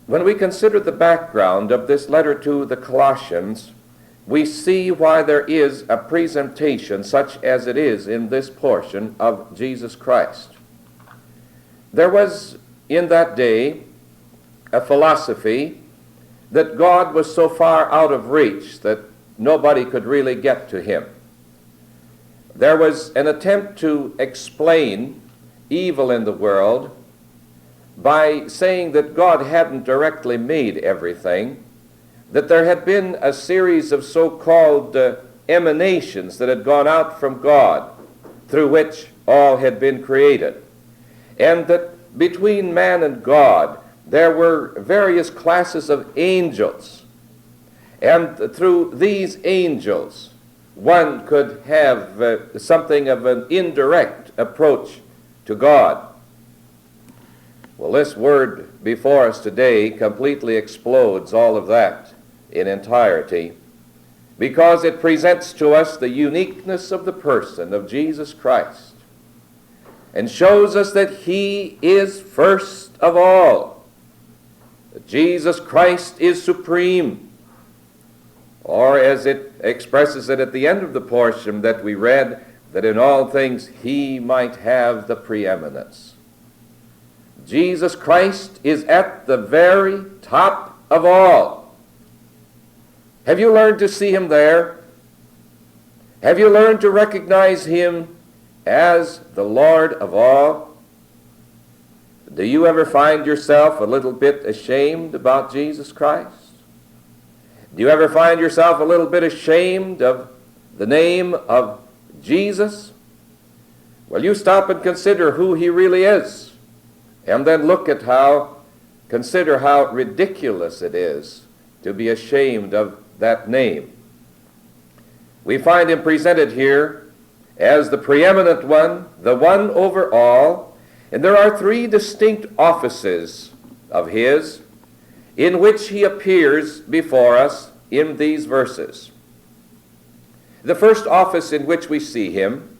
when we consider the background of this letter to the Colossians, we see why there is a presentation such as it is in this portion of Jesus Christ. There was in that day a philosophy that God was so far out of reach that nobody could really get to him. There was an attempt to explain evil in the world by saying that God hadn't directly made everything, that there had been a series of so-called emanations that had gone out from God through which all had been created, and that between man and God there were various classes of angels, and through these angels one could have something of an indirect approach to God. Well, this word before us today completely explodes all of that in entirety, because it presents to us the uniqueness of the person of Jesus Christ and shows us that he is first of all, that Jesus Christ is supreme, or as it expresses it at the end of the portion that we read, that in all things he might have the preeminence. Jesus Christ is at the very top of all. Have you learned to see him there? Have you learned to recognize him as the Lord of all? Do you ever find yourself a little bit ashamed about Jesus Christ? Do you ever find yourself a little bit ashamed of the name of Jesus? Well, you stop and consider who he really is, and then consider how ridiculous it is to be ashamed of that name. We find him presented here as the preeminent one, the one over all, and there are three distinct offices of his in which he appears before us in these verses. The first office in which we see him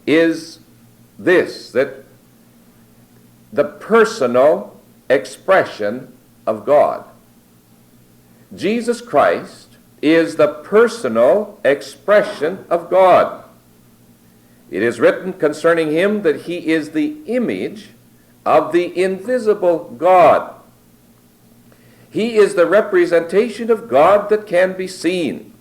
is this, that the personal expression of God. Jesus Christ is the personal expression of God. It is written concerning him that he is the image of the invisible God. He is the representation of God that can be seen.